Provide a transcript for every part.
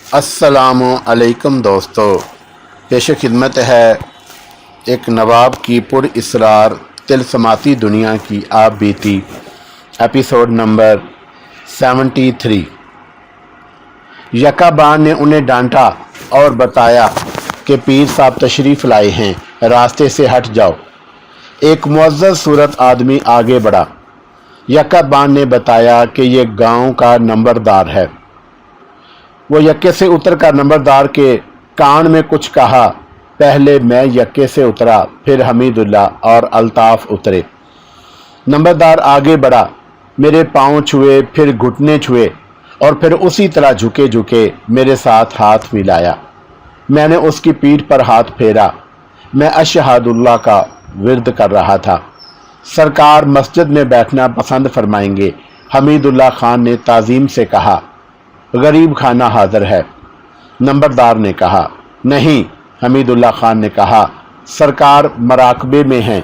अस्सलामु अलैकुम दोस्तों, पेश खिदमत है एक नवाब की पुरइसरार तिलस्माती दुनिया की आप बीती एपिसोड नंबर 73। यकाबान ने उन्हें डांटा और बताया कि पीर साहब तशरीफ़ लाए हैं, रास्ते से हट जाओ। एक मुअज़्ज़ज़ सूरत आदमी आगे बढ़ा। यकाबान ने बताया कि ये गांव का नंबरदार है। वो यक्के से उतर कर नंबरदार के कान में कुछ कहा। पहले मैं यक्के से उतरा, फिर हमीदुल्ला और अल्ताफ़ उतरे। नंबरदार आगे बढ़ा, मेरे पाँव छुए, फिर घुटने छुए और फिर उसी तरह झुके झुके मेरे साथ हाथ मिलाया। मैंने उसकी पीठ पर हाथ फेरा। मैं अशहदुल्लाह का विर्द कर रहा था। सरकार मस्जिद में बैठना पसंद फरमाएंगे, हमीदुल्लाह खान ने ताज़ीम से कहा। गरीब खाना हाजिर है। नंबरदार ने कहा। नहीं, हमीदुल्लाह खान ने कहा, सरकार मराकबे में हैं।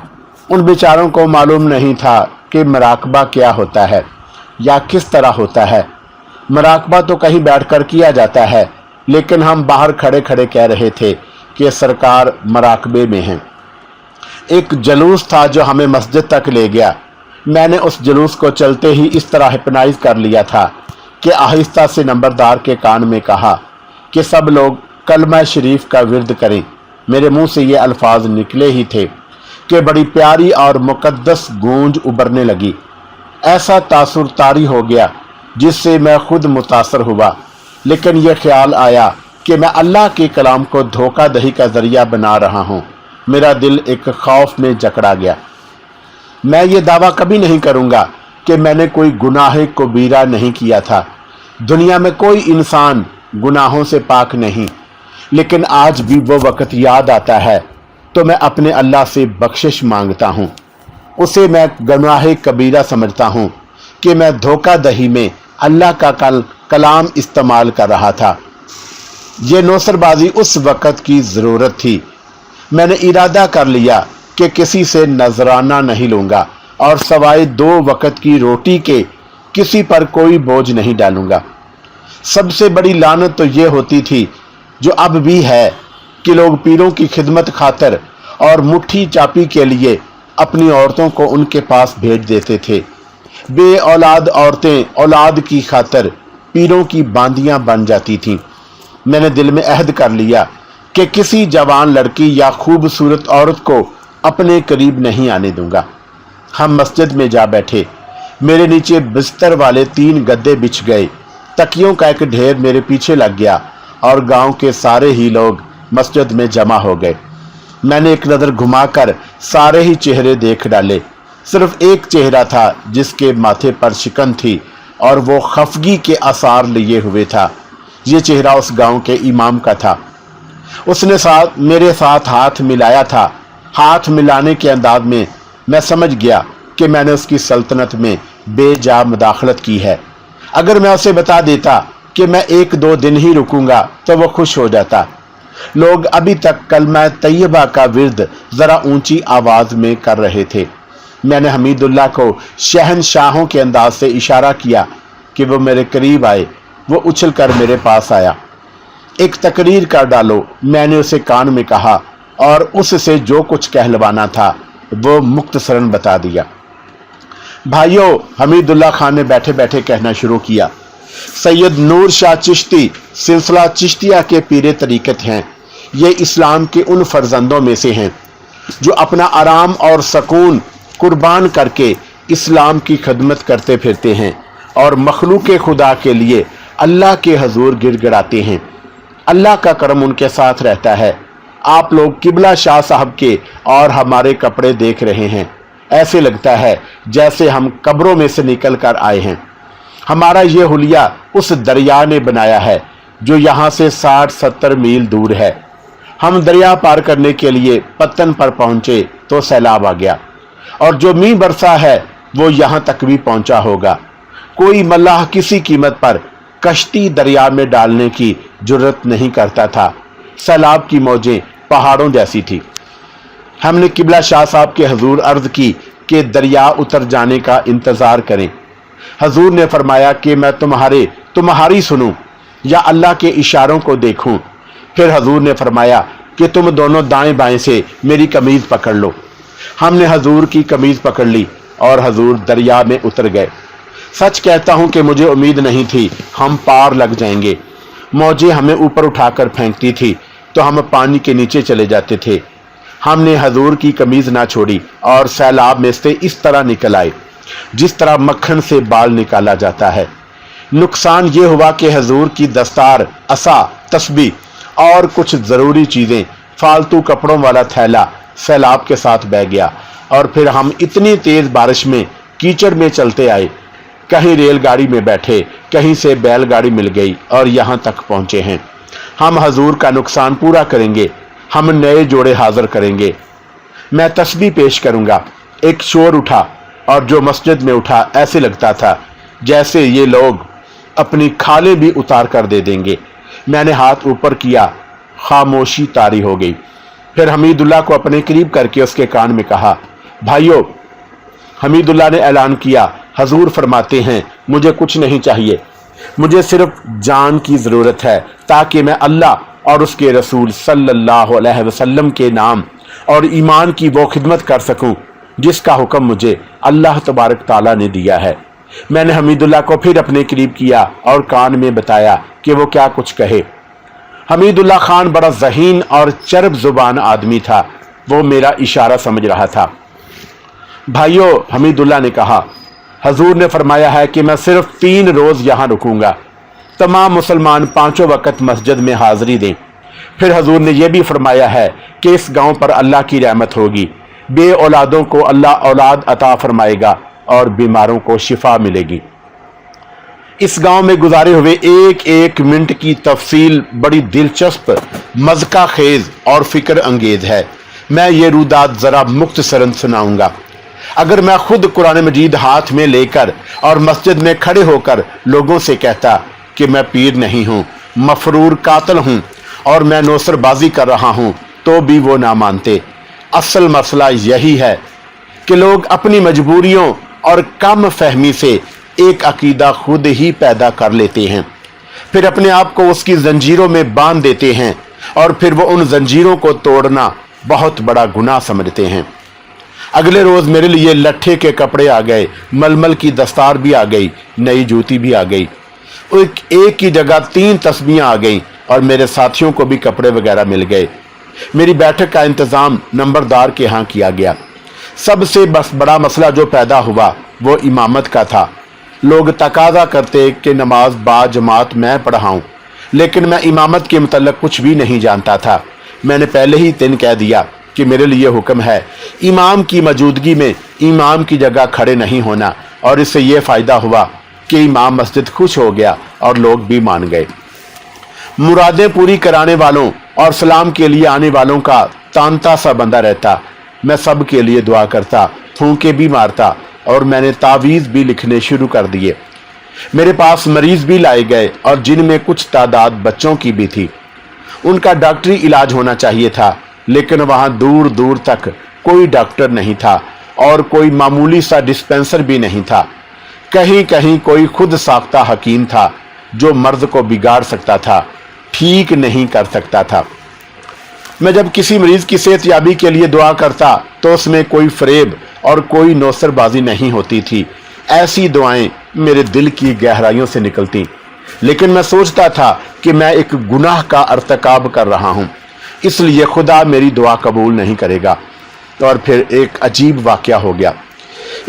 उन बेचारों को मालूम नहीं था कि मराकबा क्या होता है या किस तरह होता है। मराकबा तो कहीं बैठकर किया जाता है, लेकिन हम बाहर खड़े खड़े कह रहे थे कि सरकार मराकबे में हैं। एक जलूस था जो हमें मस्जिद तक ले गया। मैंने उस जलूस को चलते ही इस तरह हिप्नोटाइज कर लिया था कि आहिस्ता से नंबरदार के कान में कहा कि सब लोग कलमा शरीफ का विर्द करें। मेरे मुंह से ये अल्फाज निकले ही थे कि बड़ी प्यारी और मुकद्दस गूंज उभरने लगी। ऐसा तासुर तारी हो गया जिससे मैं खुद मुतासर हुआ, लेकिन यह ख्याल आया कि मैं अल्लाह के कलाम को धोखा दही का जरिया बना रहा हूँ। मेरा दिल एक खौफ में जकड़ा गया। मैं ये दावा कभी नहीं करूँगा कि मैंने कोई गुनाह कबीरा नहीं किया था। दुनिया में कोई इंसान गुनाहों से पाक नहीं, लेकिन आज भी वो वक़्त याद आता है तो मैं अपने अल्लाह से बख्शिश मांगता हूँ। उसे मैं गुनाह कबीरा समझता हूँ कि मैं धोखा दही में अल्लाह का कलाम इस्तेमाल कर रहा था। ये नौसरबाजी उस वक़्त की ज़रूरत थी। मैंने इरादा कर लिया कि किसी से नजराना नहीं लूँगा और सवाए 2 वक़्त की रोटी के किसी पर कोई बोझ नहीं डालूंगा। सबसे बड़ी लानत तो ये होती थी, जो अब भी है, कि लोग पीरों की खिदमत खातर और मुट्ठी चापी के लिए अपनी औरतों को उनके पास भेज देते थे। बे औलाद औरतें औलाद की खातर पीरों की बांदियां बन जाती थीं। मैंने दिल में अहद कर लिया कि किसी जवान लड़की या खूबसूरत औरत को अपने करीब नहीं आने दूंगा। हम मस्जिद में जा बैठे। मेरे नीचे बिस्तर वाले 3 गद्दे बिछ गए। तकियों का एक ढेर मेरे पीछे लग गया और गांव के सारे ही लोग मस्जिद में जमा हो गए। मैंने एक नज़र घुमाकर सारे ही चेहरे देख डाले। सिर्फ एक चेहरा था जिसके माथे पर शिकन थी और वो खफगी के आसार लिए हुए था। ये चेहरा उस गांव के इमाम का था। उसने मेरे साथ हाथ मिलाया था। हाथ मिलाने के अंदाज में मैं समझ गया कि मैंने उसकी सल्तनत में बेजा मुदाखलत की है। अगर मैं उसे बता देता कि मैं 1-2 दिन ही रुकूंगा तो वो खुश हो जाता। लोग अभी तक कलमा तैयबा का विर्द ज़रा ऊंची आवाज़ में कर रहे थे। मैंने हमीदुल्लाह को शहनशाहों के अंदाज से इशारा किया कि वो मेरे करीब आए। वो उछल कर मेरे पास आया। एक तकरीर कर डालो, मैंने उसे कान में कहा और उससे जो कुछ कहलवाना था वो मुख्तसरन बता दिया। भाइयों, हमीदुल्लाह खान ने बैठे बैठे कहना शुरू किया, सैयद नूर शाह चिश्ती सिलसिला चिश्तिया के पीरे तरीक़त हैं। ये इस्लाम के उन फर्जंदों में से हैं जो अपना आराम और सकून कुर्बान करके इस्लाम की खिदमत करते फिरते हैं और मखलूक खुदा के लिए अल्लाह के हजूर गिड़गिड़ाते हैं। अल्लाह का करम उनके साथ रहता है। आप लोग किबला शाह साहब के और हमारे कपड़े देख रहे हैं। ऐसे लगता है जैसे हम कब्रों में से निकल कर आए हैं। हमारा ये हुलिया उस दरिया ने बनाया है जो यहाँ से 60-70 मील दूर है। हम दरिया पार करने के लिए पत्तन पर पहुँचे तो सैलाब आ गया और जो मींह बरसा है वो यहाँ तक भी पहुँचा होगा। कोई मल्लाह किसी कीमत पर कश्ती दरिया में डालने की जुर्रत नहीं करता था। सैलाब की मौजें पहाड़ों जैसी थी। हमने किबला शाह साहब के हजूर अर्ज की कि दरिया उतर जाने का इंतज़ार करें। हजूर ने फरमाया कि मैं तुम्हारी सुनूं। या अल्लाह के इशारों को देखूं। फिर हजूर ने फरमाया कि तुम दोनों दाएं बाएं से मेरी कमीज पकड़ लो। हमने हजूर की कमीज पकड़ ली और हजूर दरिया में उतर गए। सच कहता हूं कि मुझे उम्मीद नहीं थी हम पार लग जाएंगे। मौजें हमें ऊपर उठाकर फेंकती थी तो हम पानी के नीचे चले जाते थे। हमने हजूर की कमीज ना छोड़ी और सैलाब में से इस तरह निकल आए जिस तरह मक्खन से बाल निकाला जाता है। नुकसान ये हुआ कि हजूर की दस्तार, असा, तस्बीह और कुछ ज़रूरी चीज़ें, फालतू कपड़ों वाला थैला सैलाब के साथ बह गया और फिर हम इतनी तेज़ बारिश में कीचड़ में चलते आए। कहीं रेलगाड़ी में बैठे, कहीं से बैलगाड़ी मिल गई और यहाँ तक पहुँचे हैं। हम हजूर का नुकसान पूरा करेंगे, हम नए जोड़े हाजिर करेंगे। मैं तस्बीह पेश करूँगा। एक शोर उठा और जो मस्जिद में उठा ऐसे लगता था जैसे ये लोग अपनी खालें भी उतार कर दे देंगे। मैंने हाथ ऊपर किया, खामोशी तारी हो गई। फिर हमीदुल्लाह को अपने करीब करके उसके कान में कहा, भाइयों। हमीदुल्लाह ने ऐलान किया, हजूर फरमाते हैं मुझे कुछ नहीं चाहिए, मुझे सिर्फ जान की ज़रूरत है ताकि मैं अल्लाह और उसके रसूल सल्लल्लाहु अलैहि वसल्लम के नाम और ईमान की वो खिदमत कर सकूं जिसका हुक्म मुझे अल्लाह तबारक ताला ने दिया है। मैंने हमीदुल्लाह को फिर अपने करीब किया और कान में बताया कि वो क्या कुछ कहे। हमीदुल्लाह खान बड़ा ज़हीन और चरब जुबान आदमी था। वो मेरा इशारा समझ रहा था। भाइयों, हमीदुल्लाह ने कहा, हजूर ने फरमाया है कि मैं सिर्फ 3 रोज़ यहाँ रुकूंगा। तमाम मुसलमान 5 वक्त मस्जिद में हाजिरी दें। फिर हजूर ने यह भी फरमाया है कि इस गांव पर अल्लाह की रहमत होगी, बे औलादों को अल्लाह औलाद अता फरमाएगा और बीमारों को शिफा मिलेगी। इस गांव में गुजारे हुए एक एक मिनट की तफसील बड़ी दिलचस्प, मज़का खेज और फिक्र अंगेज है। मैं ये रूदात ज़रा मुख्तसरन सुनाऊंगा। अगर मैं खुद कुरान मजीद हाथ में लेकर और मस्जिद में खड़े होकर लोगों से कहता कि मैं पीर नहीं हूँ, मफरूर कातिल हूँ और मैं नौसरबाजी कर रहा हूँ, तो भी वो ना मानते। असल मसला यही है कि लोग अपनी मजबूरियों और कम फहमी से एक अकीदा खुद ही पैदा कर लेते हैं, फिर अपने आप को उसकी जंजीरों में बांध देते हैं और फिर वो उन जंजीरों को तोड़ना बहुत बड़ा गुनाह समझते हैं। अगले रोज़ मेरे लिए लट्ठे के कपड़े आ गए, मलमल की दस्तार भी आ गई, नई जूती भी आ गई। एक की जगह 3 तस्बीहें आ गई और मेरे साथियों को भी कपड़े वगैरह मिल गए। मेरी बैठक का इंतज़ाम नंबरदार के यहाँ किया गया। सबसे बस बड़ा मसला जो पैदा हुआ वो इमामत का था। लोग तकाजा करते कि नमाज बा जमात मैं पढ़ाऊँ, लेकिन मैं इमामत के मतलब कुछ भी नहीं जानता था। मैंने पहले ही दिन कह दिया कि मेरे लिए हुक्म है इमाम की मौजूदगी में इमाम की जगह खड़े नहीं होना, और इससे यह फ़ायदा हुआ कि इमाम मस्जिद खुश हो गया और लोग भी मान गए। मुरादें पूरी कराने वालों और सलाम के लिए आने वालों का तांता सा बंधा रहता। मैं सब के लिए दुआ करता, फूंके भी मारता और मैंने तावीज़ भी लिखने शुरू कर दिए। मेरे पास मरीज़ भी लाए गए और जिनमें कुछ तादाद बच्चों की भी थी। उनका डॉक्टरी इलाज होना चाहिए था, लेकिन वहाँ दूर दूर तक कोई डॉक्टर नहीं था और कोई मामूली सा डिस्पेंसर भी नहीं था। कहीं कहीं कोई खुद साख्ता हकीम था जो मर्द को बिगाड़ सकता था, ठीक नहीं कर सकता था। मैं जब किसी मरीज की सेहतयाबी के लिए दुआ करता तो उसमें कोई फरेब और कोई नौसरबाजी नहीं होती थी। ऐसी दुआएं मेरे दिल की गहराइयों से निकलती, लेकिन मैं सोचता था कि मैं एक गुनाह का अर्तकाब कर रहा हूँ, इसलिए खुदा मेरी दुआ कबूल नहीं करेगा। और फिर एक अजीब वाक़या हो गया।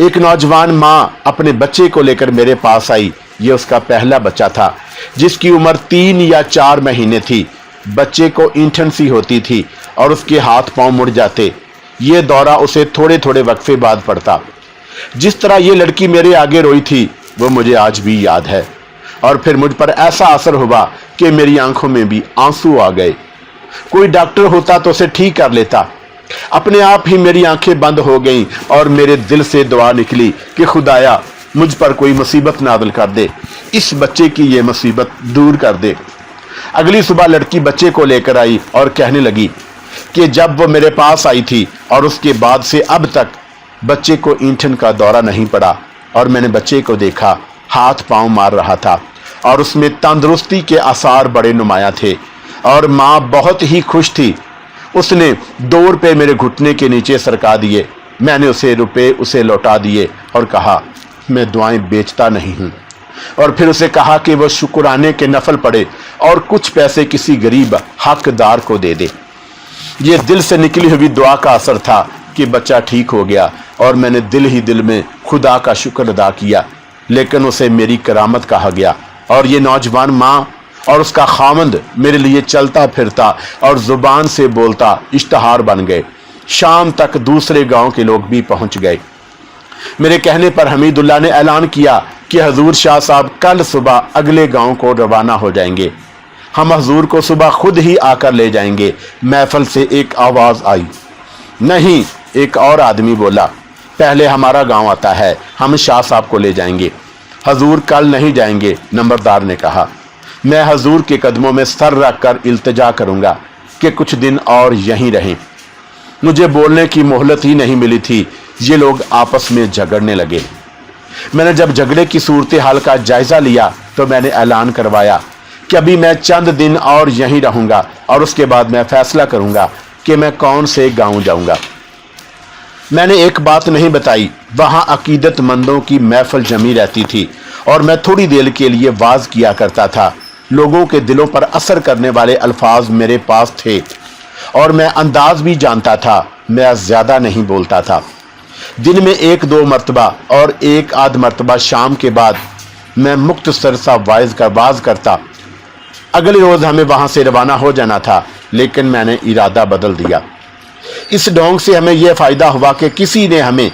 एक नौजवान माँ अपने बच्चे को लेकर मेरे पास आई। ये उसका पहला बच्चा था जिसकी उम्र 3 या 4 महीने थी। बच्चे को ईंठन सी होती थी और उसके हाथ पांव मुड़ जाते। ये दौरा उसे थोड़े थोड़े वक्फे बाद पड़ता। जिस तरह ये लड़की मेरे आगे रोई थी वो मुझे आज भी याद है, और फिर मुझ पर ऐसा असर हुआ कि मेरी आंखों में भी आंसू आ गए। कोई डॉक्टर होता तो उसे ठीक कर लेता। अपने आप ही मेरी आंखें बंद हो गईं और मेरे दिल से दुआ निकली कि खुदाया मुझ पर कोई मुसीबत नाज़िल कर दे, इस बच्चे की ये मुसीबत दूर कर दे। अगली सुबह लड़की बच्चे को लेकर आई और कहने लगी कि जब वो मेरे पास आई थी और उसके बाद से अब तक बच्चे को ईंठन का दौरा नहीं पड़ा, और मैंने बच्चे को देखा हाथ पांव मार रहा था और उसमें तंदुरुस्ती के आसार बड़े नुमाया थे और माँ बहुत ही खुश थी। उसने 2 रुपये मेरे घुटने के नीचे सरका दिए। मैंने रुपये उसे लौटा दिए और कहा, मैं दुआएं बेचता नहीं हूँ। और फिर उसे कहा कि वह शुक्राने के नफल पढ़े और कुछ पैसे किसी गरीब हकदार को दे दे। ये दिल से निकली हुई दुआ का असर था कि बच्चा ठीक हो गया और मैंने दिल ही दिल में खुदा का शुक्र अदा किया। लेकिन उसे मेरी करामत कहा गया और ये नौजवान माँ और उसका खामंद मेरे लिए चलता फिरता और जुबान से बोलता इश्तहार बन गए। शाम तक दूसरे गांव के लोग भी पहुंच गए। मेरे कहने पर हमीदुल्लाह ने ऐलान किया कि हजूर शाह साहब कल सुबह अगले गांव को रवाना हो जाएंगे। हम हजूर को सुबह खुद ही आकर ले जाएंगे। महफिल से एक आवाज आई। नहीं, एक और आदमी बोला, पहले हमारा गांव आता है, हम शाह साहब को ले जाएंगे। हजूर कल नहीं जाएंगे, नंबरदार ने कहा। मैं हजूर के कदमों में सर रख कर इल्तिजा करूंगा कि कुछ दिन और यहीं रहें। मुझे बोलने की मोहलत ही नहीं मिली थी, ये लोग आपस में झगड़ने लगे। मैंने जब झगड़े की सूरत हाल का जायजा लिया तो मैंने ऐलान करवाया कि अभी मैं चंद दिन और यहीं रहूंगा और उसके बाद मैं फैसला करूंगा कि मैं कौन से गांव जाऊंगा। मैंने एक बात नहीं बताई, वहां अकीदतमंदों की महफिल जमी रहती थी और मैं थोड़ी देर के लिए वाज किया करता था। लोगों के दिलों पर असर करने वाले अल्फाज मेरे पास थे और मैं अंदाज भी जानता था। मैं ज्यादा नहीं बोलता था। दिन में 1-2 मरतबा और 1-आध मरतबा शाम के बाद मैं मुख्तसर सा वाज करता। अगले रोज हमें वहां से रवाना हो जाना था, लेकिन मैंने इरादा बदल दिया। इस ढोंग से हमें यह फायदा हुआ कि किसी ने हमें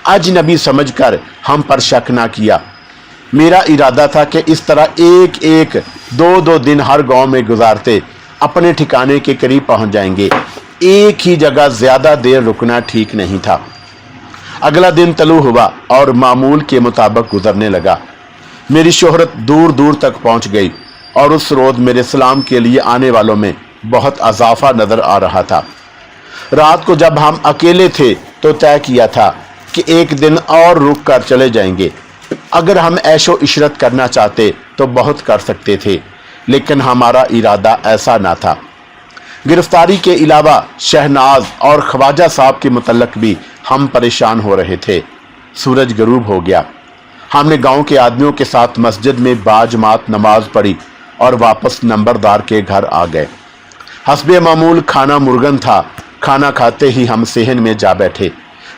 अजनबी समझकर हम पर शक ना किया। मेरा इरादा था कि इस तरह 1-2 दिन हर गांव में गुजारते अपने ठिकाने के करीब पहुंच जाएंगे। एक ही जगह ज्यादा देर रुकना ठीक नहीं था। अगला दिन तलू हुआ और मामूल के मुताबिक गुजरने लगा। मेरी शोहरत दूर दूर तक पहुंच गई और उस रोज मेरे सलाम के लिए आने वालों में बहुत अजाफा नजर आ रहा था। रात को जब हम अकेले थे तो तय किया था कि एक दिन और रुक कर चले जाएंगे। अगर हम ऐशो इशरत करना चाहते तो बहुत कर सकते थे, लेकिन हमारा इरादा ऐसा ना था। गिरफ्तारी के अलावा शहनाज और ख्वाजा साहब के मुतल्लक भी हम परेशान हो रहे थे। सूरज गरूब हो गया। हमने गांव के आदमियों के साथ मस्जिद में बाजमात नमाज पढ़ी और वापस नंबरदार के घर आ गए। हस्बे मामूल खाना मुर्गन था। खाना खाते ही हम सेहन में जा बैठे,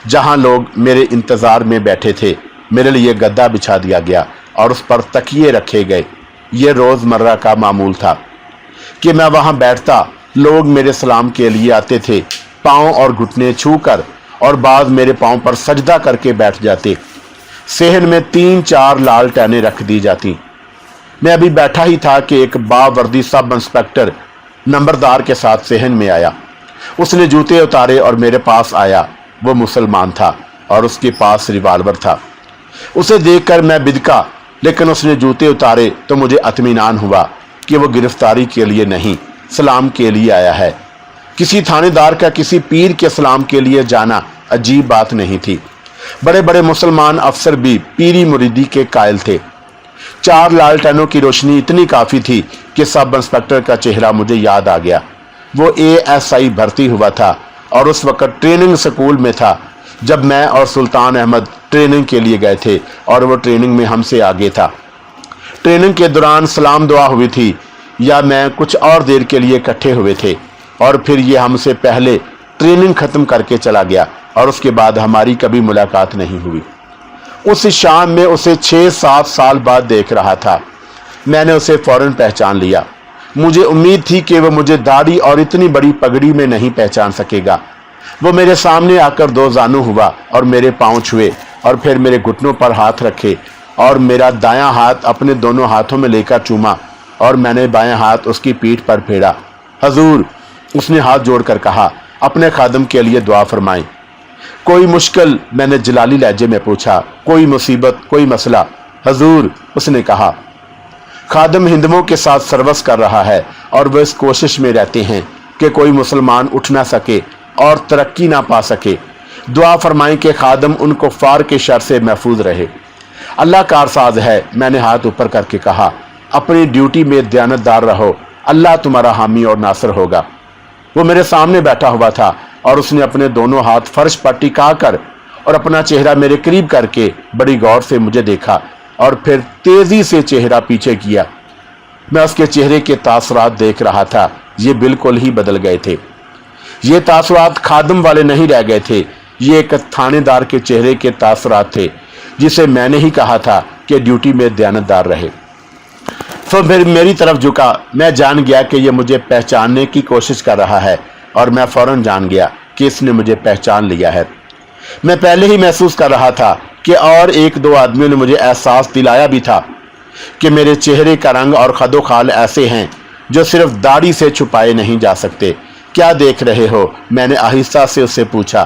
जहां लोग मेरे इंतजार में बैठे थे। मेरे लिए गद्दा बिछा दिया गया और उस पर तकिए रखे गए। ये रोजमर्रा का मामूल था कि मैं वहां बैठता। लोग मेरे सलाम के लिए आते थे, पाँव और घुटने छू कर, और बाद मेरे पाँव पर सजदा करके बैठ जाते। सेहन में 3-4 लालटेनें रख दी जाती। मैं अभी बैठा ही था कि एक बावर्दी सब इंस्पेक्टर नंबरदार के साथ सेहन में आया। उसने जूते उतारे और मेरे पास आया। वो मुसलमान था और उसके पास रिवाल्वर था। उसे देखकर मैं बिदका, लेकिन उसने जूते उतारे तो मुझे इत्मीनान हुआ कि वो गिरफ्तारी के लिए नहीं, सलाम के लिए आया है। किसी थानेदार का किसी पीर के सलाम के लिए जाना अजीब बात नहीं थी। बड़े बड़े मुसलमान अफसर भी पीरी मुरीदी के कायल थे। 4 लालटेनों की रोशनी इतनी काफ़ी थी कि सब इंस्पेक्टर का चेहरा मुझे याद आ गया। वो ASI भर्ती हुआ था और उस वक्त ट्रेनिंग स्कूल में था जब मैं और सुल्तान अहमद ट्रेनिंग के लिए गए थे, और वो ट्रेनिंग में हमसे आगे था। ट्रेनिंग के दौरान सलाम दुआ हुई थी या मैं कुछ और देर के लिए इकट्ठे हुए थे, और फिर ये हमसे पहले ट्रेनिंग ख़त्म करके चला गया और उसके बाद हमारी कभी मुलाकात नहीं हुई। उस शाम में उसे 6-7 साल बाद देख रहा था। मैंने उसे फौरन पहचान लिया। मुझे उम्मीद थी कि वह मुझे दाढ़ी और इतनी बड़ी पगड़ी में नहीं पहचान सकेगा। वो मेरे सामने आकर 2 जानू हुआ और मेरे पाँव छुए और फिर मेरे घुटनों पर हाथ रखे और मेरा दायां हाथ अपने दोनों हाथों में लेकर चूमा और मैंने बायां हाथ उसकी पीठ पर फेरा। हजूर, उसने हाथ जोड़कर कहा, अपने खादम के लिए दुआ फरमाएं। कोई मुश्किल? मैंने जलाली लहजे में पूछा। कोई मुसीबत, कोई मसला? हजूर, उसने कहा, खादम हिंदुओं के साथ सर्विस कर रहा है और वह इस कोशिश में रहते हैं कि कोई मुसलमान उठ ना सके और तरक्की ना पा सके। दुआ फरमाएं कि खादम उन कुफ्फार के शर से महफूज रहे। अल्लाह कारसाज है। मैंने हाथ ऊपर करके कहा, अपनी ड्यूटी में दयानतदार रहो, अल्लाह तुम्हारा हामी और नासर होगा। वो मेरे सामने बैठा हुआ था और उसने अपने दोनों हाथ फर्श पर टिका कर और अपना चेहरा मेरे करीब करके बड़ी गौर से मुझे देखा और फिर तेजी से चेहरा पीछे किया। मैं उसके चेहरे के तासुरात देख रहा था, ये बिल्कुल ही बदल गए थे। ये तासुरात खादम वाले नहीं रह गए थे, ये एक थानेदार के चेहरे के तासुरात थे जिसे मैंने ही कहा था कि ड्यूटी में दयानतदार रहे। तो फिर मेरी तरफ झुका। मैं जान गया कि ये मुझे पहचानने की कोशिश कर रहा है और मैं फौरन जान गया कि इसने मुझे पहचान लिया है। मैं पहले ही महसूस कर रहा था कि और एक दो आदमियों ने मुझे एहसास दिलाया भी था कि मेरे चेहरे का रंग और खदो खाल ऐसे हैं जो सिर्फ दाढ़ी से छुपाए नहीं जा सकते। क्या देख रहे हो? मैंने आहिस्ता से उससे पूछा।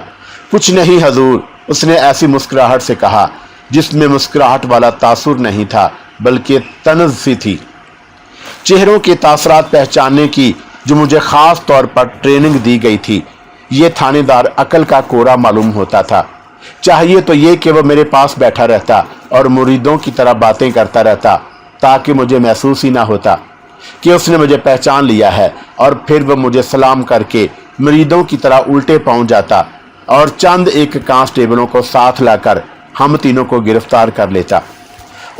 कुछ नहीं हजूर, उसने ऐसी मुस्कुराहट से कहा जिसमें मुस्कुराहट वाला तासुर नहीं था बल्कि तनज़ सी थी। चेहरों के तासरात पहचानने की जो मुझे खास तौर पर ट्रेनिंग दी गई थी, ये थानेदार अकल का कोरा मालूम होता था। चाहिए तो ये कि वह मेरे पास बैठा रहता और मुरीदों की तरह बातें करता रहता ताकि मुझे महसूस ही ना होता कि उसने मुझे पहचान लिया है, और फिर वह मुझे सलाम करके मुरीदों की तरह उल्टे पाँव जाता और चंद एक कांस्टेबलों को साथ लाकर हम तीनों को गिरफ्तार कर लेता।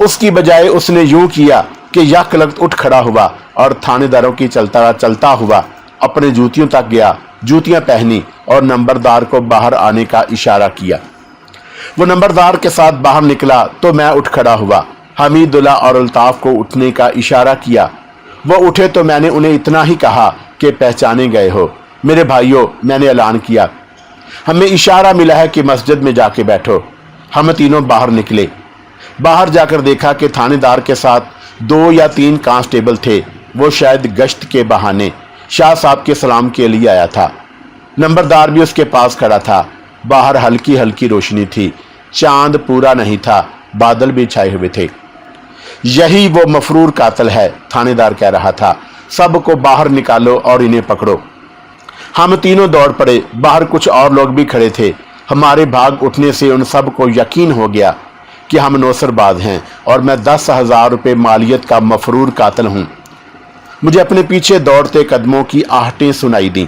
उसकी बजाय उसने यूं किया कि यकलगत उठ खड़ा हुआ और थानेदारों की चलता हुआ अपने जूतियों तक गया, जूतियां पहनी और नंबरदार को बाहर आने का इशारा किया। वो नंबरदार के साथ बाहर निकला तो मैं उठ खड़ा हुआ। हमीदुल्लाह और अल्ताफ को उठने का इशारा किया। वो उठे तो मैंने उन्हें इतना ही कहा कि पहचाने गए हो। मेरे भाइयों, मैंने ऐलान किया, हमें इशारा मिला है कि मस्जिद में जाके बैठो। हम तीनों बाहर निकले। बाहर जाकर देखा कि थानेदार के साथ 2 या 3 कांस्टेबल थे। वो शायद गश्त के बहाने शाह साहब के सलाम के लिए आया था। नंबरदार भी उसके पास खड़ा था। बाहर हल्की हल्की रोशनी थी, चांद पूरा नहीं था, बादल भी छाए हुए थे। यही वो मफरूर कातिल है, थानेदार कह रहा था। सबको बाहर निकालो और इन्हें पकड़ो। हम तीनों दौड़ पड़े। बाहर कुछ और लोग भी खड़े थे। हमारे भाग उठने से उन सब को यकीन हो गया कि हम नौसरबाज हैं और मैं 10,000 रुपये मालियत का मफरूर कातिल हूँ। मुझे अपने पीछे दौड़ते कदमों की आहटें सुनाई दी।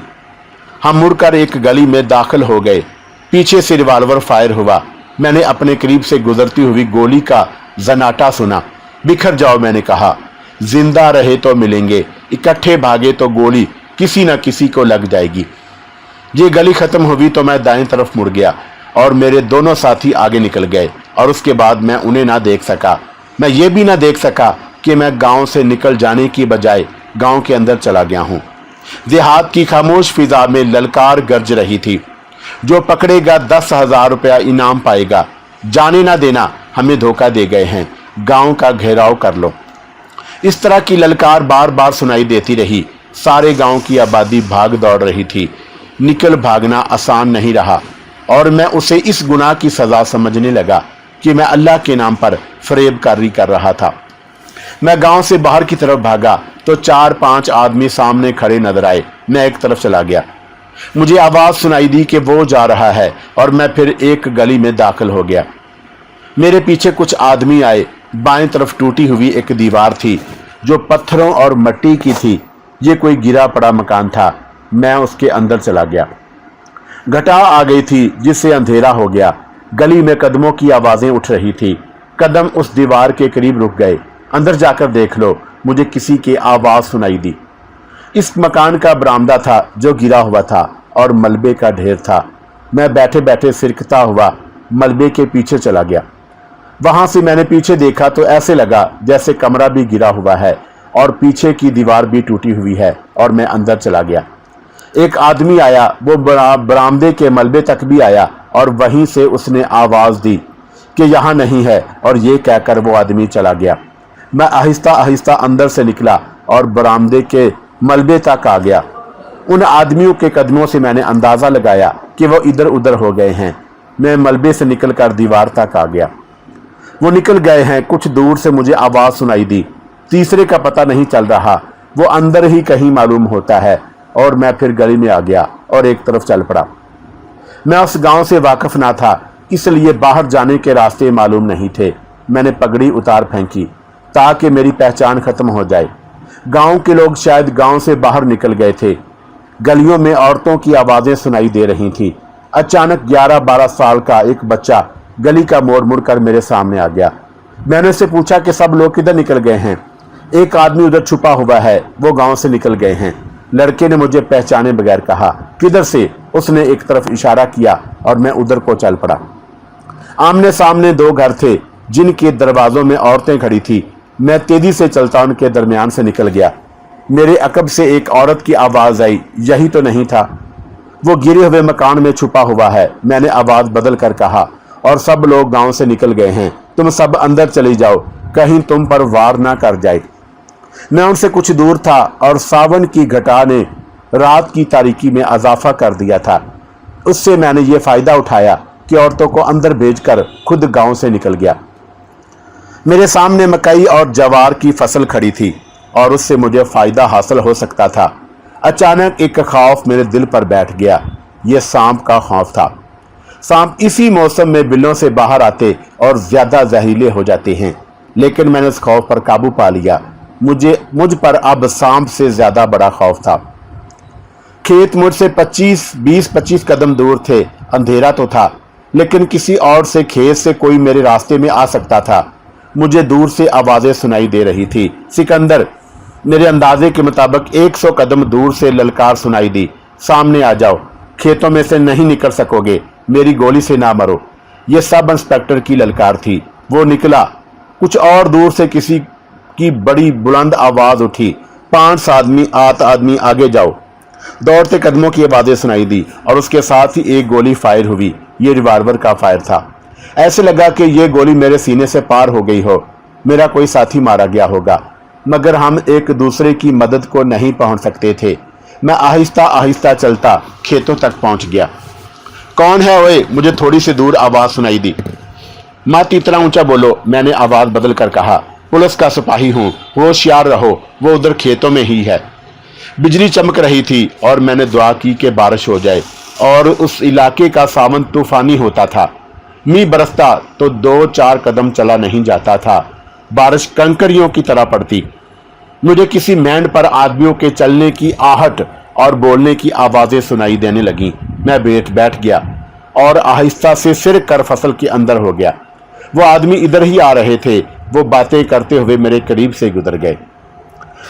हम मुड़कर एक गली में दाखिल हो गए। पीछे से रिवाल्वर फायर हुआ। मैंने अपने करीब से गुजरती हुई गोली का जनाटा सुना। बिखर जाओ, मैंने कहा। जिंदा रहे तो मिलेंगे, इकट्ठे भागे तो गोली किसी न किसी को लग जाएगी। ये गली खत्म हुई तो मैं दाएं तरफ मुड़ गया और मेरे दोनों साथी आगे निकल गए और उसके बाद मैं उन्हें ना देख सका। मैं ये भी ना देख सका कि मैं गांव से निकल जाने की बजाय गांव के अंदर चला गया हूं। देहात की खामोश फिजा में ललकार गरज रही थी। जो पकड़ेगा 10,000 रुपया इनाम पाएगा। जाने ना देना, हमें धोखा दे गए हैं, गांव का घेराव कर लो। इस तरह की ललकार बार बार सुनाई देती रही। सारे गांव की आबादी भाग दौड़ रही थी। निकल भागना आसान नहीं रहा और मैं उसे इस गुनाह की सजा समझने लगा कि मैं अल्लाह के नाम पर फरेबकारी कर रहा था। मैं गांव से बाहर की तरफ भागा तो 4-5 आदमी सामने खड़े नजर आए। मैं एक तरफ चला गया। मुझे आवाज सुनाई दी कि वो जा रहा है और मैं फिर एक गली में दाखिल हो गया। मेरे पीछे कुछ आदमी आए। बाएं तरफ टूटी हुई एक दीवार थी जो पत्थरों और मिट्टी की थी। ये कोई गिरा पड़ा मकान था। मैं उसके अंदर चला गया। घटा आ गई थी जिससे अंधेरा हो गया। गली में कदमों की आवाजें उठ रही थी। कदम उस दीवार के करीब रुक गए। अंदर जाकर देख लो, मुझे किसी की आवाज सुनाई दी। इस मकान का बरामदा था जो गिरा हुआ था और मलबे का ढेर था। मैं बैठे बैठे सिरकता हुआ मलबे के पीछे चला गया। वहां से मैंने पीछे देखा तो ऐसे लगा जैसे कमरा भी गिरा हुआ है और पीछे की दीवार भी टूटी हुई है और मैं अंदर चला गया। एक आदमी आया। वो बरामदे के मलबे तक भी आया और वहीं से उसने आवाज दी कि यहाँ नहीं है और ये कहकर वो आदमी चला गया। मैं आहिस्ता आहिस्ता अंदर से निकला और बरामदे के मलबे तक आ गया। उन आदमियों के कदमों से मैंने अंदाजा लगाया कि वो इधर उधर हो गए हैं। मैं मलबे से निकलकर दीवार तक आ गया। वो निकल गए हैं। कुछ दूर से मुझे आवाज सुनाई दी। तीसरे का पता नहीं चल रहा, वो अंदर ही कहीं मालूम होता है। और मैं फिर गली में आ गया और एक तरफ चल पड़ा। मैं उस गांव से वाकिफ ना था, इसलिए बाहर जाने के रास्ते मालूम नहीं थे। मैंने पगड़ी उतार फेंकी। ताकि मेरी पहचान खत्म हो जाए। गांव के लोग शायद गांव से बाहर निकल गए थे। गलियों में औरतों की आवाजें सुनाई दे रही थी। अचानक 11-12 साल का एक बच्चा गली का मोड़ मुड़ कर मेरे सामने आ गया। मैंने उससे पूछा कि सब लोग किधर निकल गए हैं। एक आदमी उधर छुपा हुआ है, वो गांव से निकल गए हैं। लड़के ने मुझे पहचाने बगैर कहा। किधर से? उसने एक तरफ इशारा किया और मैं उधर को चल पड़ा। आमने सामने 2 घर थे जिनके दरवाजों में औरतें खड़ी थी। मैं तेजी से चलता उनके दरमियान से निकल गया। मेरे अकब से एक औरत की आवाज आई, यही तो नहीं था? वो गिरे हुए मकान में छुपा हुआ है। मैंने आवाज बदल कर कहा, और सब लोग गांव से निकल गए हैं, तुम सब अंदर चली जाओ, कहीं तुम पर वार ना कर जाए। मैं उनसे कुछ दूर था और सावन की घटा ने रात की तारीकी में इजाफा कर दिया था। उससे मैंने ये फायदा उठाया कि औरतों को अंदर भेजकर खुद गांव से निकल गया। मेरे सामने मकई और जवार की फसल खड़ी थी और उससे मुझे फायदा हासिल हो सकता था। अचानक एक खौफ मेरे दिल पर बैठ गया। यह सांप का खौफ था। सांप इसी मौसम में बिलों से बाहर आते और ज्यादा जहरीले हो जाते हैं, लेकिन मैंने उस खौफ पर काबू पा लिया। मुझ पर अब सांप से ज्यादा बड़ा खौफ था। खेत मुझसे 20-25 कदम दूर थे। अंधेरा तो था, लेकिन किसी और से खेत से कोई मेरे रास्ते में आ सकता था। मुझे दूर से आवाजें सुनाई दे रही थी। सिकंदर! मेरे अंदाजे के मुताबिक 100 कदम दूर से ललकार सुनाई दी, सामने आ जाओ, खेतों में से नहीं निकल सकोगे, मेरी गोली से ना मरो। यह सब इंस्पेक्टर की ललकार थी। वो निकला। कुछ और दूर से किसी की बड़ी बुलंद आवाज उठी, 5 आदमी आगे जाओ। दौड़ते कदमों की आवाजें सुनाई दी और उसके साथ ही एक गोली फायर हुई। ये रिवॉल्वर का फायर था। ऐसे लगा कि यह गोली मेरे सीने से पार हो गई हो, मेरा कोई साथी मारा गया होगा, मगर हम एक दूसरे की मदद को नहीं पहुंच सकते थे। मैं आहिस्ता आहिस्ता चलता खेतों तक पहुंच गया। कौन है ओए? मुझे थोड़ी सी दूर आवाज सुनाई दी। मत इतना ऊंचा बोलो, मैंने आवाज बदल कर कहा। पुलिस का सिपाही हूं, होशियार रहो, वो उधर खेतों में ही है। बिजली चमक रही थी और मैंने दुआ की कि बारिश हो जाए, और उस इलाके का सावन तूफानी होता था। मींह बरसता तो 2-4 कदम चला नहीं जाता था। बारिश कंकरियों की तरह पड़ती। मुझे किसी मैंड पर आदमियों के चलने की आहट और बोलने की आवाजें सुनाई देने लगी। मैं बैठ गया और आहिस्ता से सिर कर फसल के अंदर हो गया। वो आदमी इधर ही आ रहे थे। वो बातें करते हुए मेरे करीब से गुजर गए।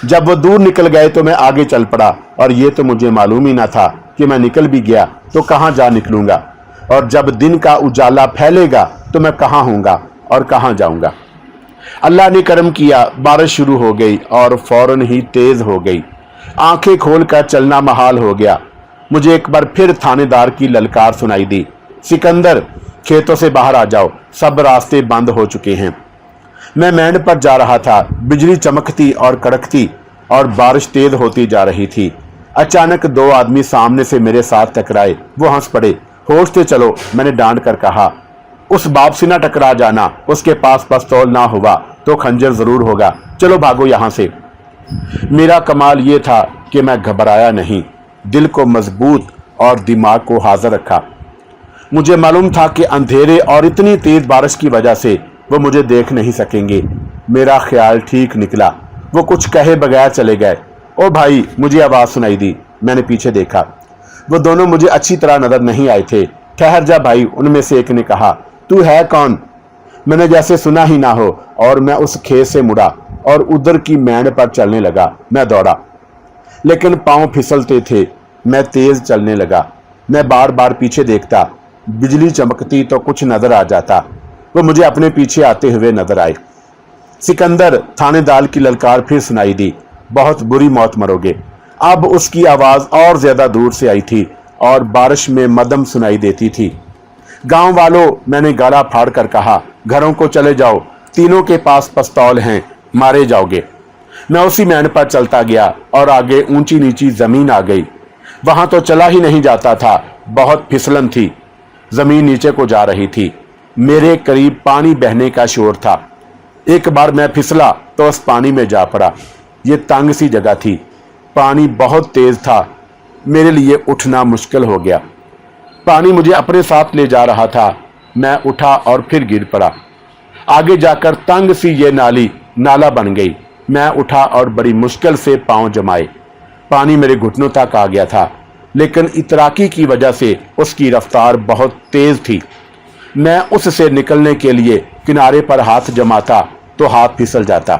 जब वो दूर निकल गए तो मैं आगे चल पड़ा, और ये तो मुझे मालूम ही ना था कि मैं निकल भी गया तो कहाँ जा निकलूंगा, और जब दिन का उजाला फैलेगा तो मैं कहाँ होऊंगा और कहाँ जाऊंगा। अल्लाह ने करम किया, बारिश शुरू हो गई और फौरन ही तेज हो गई। आंखें खोलकर चलना महाल हो गया। मुझे एक बार फिर थानेदार की ललकार सुनाई दी, सिकंदर, खेतों से बाहर आ जाओ, सब रास्ते बंद हो चुके हैं। मैं मैंड पर जा रहा था। बिजली चमकती और कड़कती और बारिश तेज होती जा रही थी। अचानक 2 आदमी सामने से मेरे साथ टकराए। वो हंस पड़े। होश से चलो, मैंने डांट कर कहा। उस बाप से ना टकरा जाना, उसके पास पिस्तौल ना हुआ तो खंजर जरूर होगा, चलो भागो यहां से। मेरा कमाल ये था कि मैं घबराया नहीं, दिल को मजबूत और दिमाग को हाजिर रखा। मुझे मालूम था कि अंधेरे और इतनी तेज बारिश की वजह से वो मुझे देख नहीं सकेंगे। मेरा ख्याल ठीक निकला। वो कुछ कहे बगैर चले गए। ओ भाई, मुझे आवाज सुनाई दी। मैंने पीछे देखा। वो दोनों मुझे अच्छी तरह नजर नहीं आए थे। ठहर जा भाई, उनमें से एक ने कहा। तू है कौन? मैंने जैसे सुना ही ना हो, और मैं उस खेत से मुड़ा और उधर की मैंड पर चलने लगा। मैं दौड़ा, लेकिन पांव फिसलते थे। मैं तेज चलने लगा। मैं बार बार पीछे देखता। बिजली चमकती तो कुछ नजर आ जाता। वो मुझे अपने पीछे आते हुए नजर आए। सिकंदर, थानेदार की ललकार फिर सुनाई दी। बहुत बुरी मौत मरोगे। अब उसकी आवाज और ज्यादा दूर से आई थी और बारिश में मदम सुनाई देती थी। गांव वालों, मैंने गाला फाड़ कर कहा, घरों को चले जाओ, तीनों के पास पिस्तौल हैं, मारे जाओगे। मैं उसी मैंड पर चलता गया और आगे ऊंची नीची जमीन आ गई। वहां तो चला ही नहीं जाता था, बहुत फिसलन थी। जमीन नीचे को जा रही थी। मेरे करीब पानी बहने का शोर था। एक बार मैं फिसला तो उस पानी में जा पड़ा। ये तंग सी जगह थी। पानी बहुत तेज था। मेरे लिए उठना मुश्किल हो गया। पानी मुझे अपने साथ ले जा रहा था। मैं उठा और फिर गिर पड़ा। आगे जाकर तंग सी ये नाली नाला बन गई। मैं उठा और बड़ी मुश्किल से पांव जमाए। पानी मेरे घुटनों तक आ गया था, लेकिन इतराकी की वजह से उसकी रफ्तार बहुत तेज थी। मैं उससे निकलने के लिए किनारे पर हाथ जमाता तो हाथ फिसल जाता।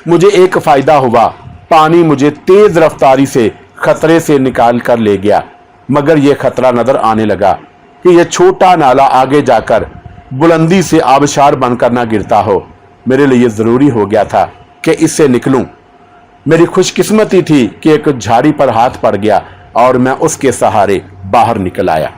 मुझे एक फायदा हुआ, पानी मुझे तेज रफ्तारी से खतरे से निकाल कर ले गया, मगर यह खतरा नजर आने लगा कि यह छोटा नाला आगे जाकर बुलंदी से आबशार बनकर ना गिरता हो। मेरे लिए जरूरी हो गया था कि इससे निकलूं। मेरी खुशकिस्मती थी कि एक झाड़ी पर हाथ पड़ गया और मैं उसके सहारे बाहर निकल आया।